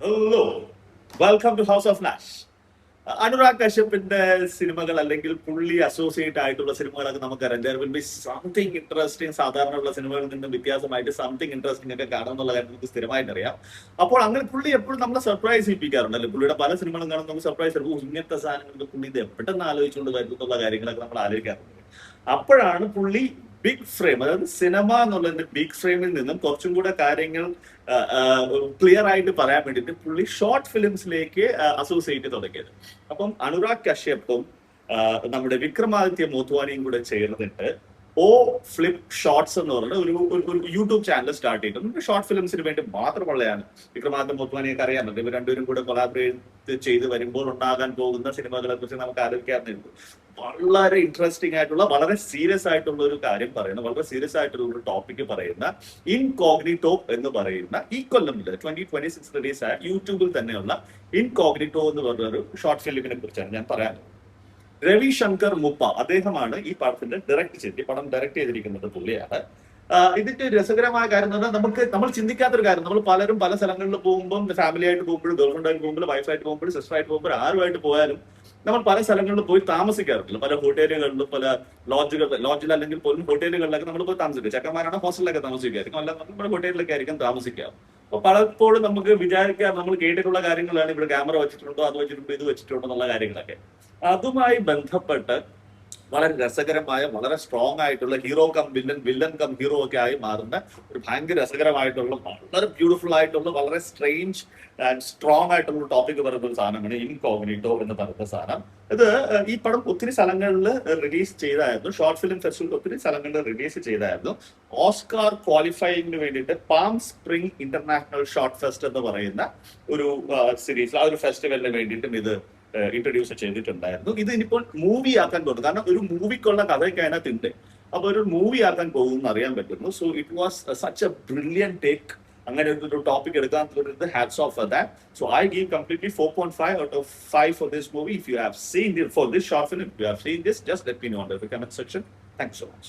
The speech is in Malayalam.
Hello, welcome to House of Nash. Anurag കശ്യപിന്റെ സിനിമകൾ അല്ലെങ്കിൽ പുള്ളി അസോസിയേറ്റ് ആയിട്ടുള്ള സിനിമകളൊക്കെ നമുക്കറിയാം. There will be something interesting. സാധാരണയുള്ള സിനിമകളിൽ നിന്നും വ്യത്യാസമായിട്ട് സംതിങ് ഇൻട്രസ്റ്റിംഗ് ഒക്കെ കാണുമെന്നുള്ള കാര്യം നമുക്ക് സ്ഥിരമായിട്ട് അറിയാം. അപ്പോൾ അങ്ങനെ പുള്ളി എപ്പോഴും നമ്മളെ സർപ്രൈസ് ചെയ്യിപ്പിക്കാറുണ്ട് അല്ലെ. പുള്ളിയുടെ പല സിനിമകളും കാണുമ്പോൾ നമുക്ക് സർപ്രൈസ് ആയിരിക്കും. ഇങ്ങനത്തെ സാധനങ്ങൾക്ക് പുള്ളി ഇത് എപ്പോഴെന്ന് ആലോചിച്ചുകൊണ്ട് വരുന്നു എന്നുള്ള കാര്യങ്ങളൊക്കെ നമ്മൾ ആലോചിക്കാറുണ്ട്. അപ്പോഴാണ് പുള്ളി ബിഗ് ഫ്രെയിം, അതായത് സിനിമ എന്നുള്ളതിന്റെ ബിഗ് ഫ്രെയിമിൽ നിന്നും കുറച്ചും കൂടെ കാര്യങ്ങൾ ക്ലിയർ ആയിട്ട് പറയാൻ വേണ്ടിയിട്ട് പുള്ളി ഷോർട്ട് ഫിലിംസിലേക്ക് അസോസിയേറ്റ് തുടങ്ങിയത്. അപ്പം അനുരാഗ് കശ്യപ്പും നമ്മുടെ വിക്രമാദിത്യ മോത്വാനിയും കൂടെ ചേർന്നിട്ട് ഓ ഫ്ലിപ്പ് ഷോർട്സ് എന്ന് പറഞ്ഞ ഒരു യൂട്യൂബ് ചാനൽ സ്റ്റാർട്ട് ചെയ്തിട്ടുണ്ട്. ഷോർട്ട് ഫിലിംസിന് വേണ്ടി മാത്രമുള്ളതാണ്. വിക്രമാദിത്യ മോത്വാനിയൊക്കെ അറിയാമല്ലോ. ഇവർ രണ്ടുപേരും കൂടെ കൊളാബറേറ്റ് ചെയ്ത് വരുമ്പോൾ ഉണ്ടാകാൻ പോകുന്ന സിനിമകളെ കുറിച്ച് നമുക്ക് ആലോചിക്കാറുണ്ട്. വളരെ ഇൻട്രസ്റ്റിംഗ് ആയിട്ടുള്ള, വളരെ സീരിയസ് ആയിട്ടുള്ള ഒരു കാര്യം പറയുന്ന, വളരെ സീരിയസ് ആയിട്ടുള്ള ഒരു ടോപ്പിക് പറയുന്ന ഇൻകോഗ്നിറ്റോ എന്ന് പറയുന്ന ഈ കൊല്ലം 2026 റിലീസായ യൂട്യൂബിൽ തന്നെയുള്ള ഇൻകോഗ്നിറ്റോ എന്ന് പറഞ്ഞ ഒരു ഷോർട്ട് ഫിലിമിനെ കുറിച്ചാണ് ഞാൻ പറയാനുള്ളത്. രവിശങ്കർ മുപ്പ അദ്ദേഹമാണ് ഈ പടത്തിന്റെ പടം ഡയറക്ട് ചെയ്തിരിക്കുന്നത് പുള്ളിയാണ്. ഇതിന്റെ രസകരമായ കാര്യം എന്ന് പറഞ്ഞാൽ നമ്മൾ ചിന്തിക്കാത്തൊരു കാര്യം. നമ്മൾ പലരും പല സ്ഥലങ്ങളിൽ പോകുമ്പോൾ, ഫാമിലി ആയിട്ട് പോകുമ്പോഴും, ഗേൾഫ്രണ്ട് ആയിട്ട് പോകുമ്പോൾ, വൈഫായിട്ട് പോകുമ്പോൾ, സിസ്റ്റർ ആയിട്ട് പോകുമ്പോൾ, ആരുമായിട്ട് പോയാലും നമ്മൾ പല സ്ഥലങ്ങളിൽ പോയി താമസിക്കാറില്ല. പല ഹോട്ടലുകളിലും, പല ലോഡ്ജിൽ അല്ലെങ്കിൽ പോലും ഹോട്ടലുകളിലൊക്കെ നമ്മൾ പോയി താമസിക്കുക. ചെക്കന്മാരാണ് ഹോസ്റ്റലിലൊക്കെ താമസിക്കായിരിക്കും, അല്ല നമ്മുടെ ഹോട്ടലിലൊക്കെ ആയിരിക്കും താമസിക്കുക. അപ്പൊ പലപ്പോഴും നമുക്ക് വിചാരിക്കാം, നമ്മൾ കേട്ടിട്ടുള്ള കാര്യങ്ങളാണ് ഇവിടെ ക്യാമറ വെച്ചിട്ടുണ്ടോ, അത് വെച്ചിട്ടുണ്ടോ, ഇത് വെച്ചിട്ടുണ്ടോ എന്നുള്ള കാര്യങ്ങളൊക്കെ. അതുമായി ബന്ധപ്പെട്ട് വളരെ രസകരമായ, വളരെ സ്ട്രോങ് ആയിട്ടുള്ള hero cum villain cum hero ഒക്കെ ആയി മാറുന്ന ഒരു ഭയങ്കര രസകരമായിട്ടുള്ള, വളരെ ബ്യൂട്ടിഫുൾ ആയിട്ടുള്ള, വളരെ സ്ട്രേഞ്ച് ആൻഡ് സ്ട്രോങ് ആയിട്ടുള്ള ടോപ്പിക് പറയുന്ന ഒരു സാധനമാണ് ഇൻകോഗ്നിറ്റോ എന്ന് പറയുന്ന സാധനം. ഇത് ഈ പടം ഒത്തിരി സ്ഥലങ്ങളിൽ റിലീസ് ചെയ്തായിരുന്നു. ഷോർട്ട് ഫിലിം ഫെസ്റ്റിവൽ ഒത്തിരി സ്ഥലങ്ങളിൽ റിലീസ് ചെയ്തായിരുന്നു. ഓസ്കാർ ക്വാളിഫൈയിങ്ങിന് വേണ്ടിയിട്ട് palm spring international short fest എന്ന് പറയുന്ന ഒരു സീരീസ്, ആ ഒരു ഫെസ്റ്റിവലിന് വേണ്ടിയിട്ടും ഇത് ഇൻട്രൊഡ്യൂസ് ചെയ്തിട്ടുണ്ടായിരുന്നു. ഇത് ഇനിയിപ്പോൾ മൂവി ആക്കാൻ പോകുന്നു. കാരണം ഒരു മൂവിക്കുള്ള കഥയൊക്കെ അതിനകത്തുണ്ട്. അപ്പൊ ഒരു മൂവി ആക്കാൻ പോകുമെന്ന് അറിയാൻ പറ്റുന്നു. So it was such A brilliant take. അങ്ങനെ ഒരു ടോപ്പിക് എടുക്കാൻ hats off for that. So I give completely 4.5 out of 5 for this movie. If you have seen this, for this short film, if you have seen this, just let me know in the comment section. Thanks so much.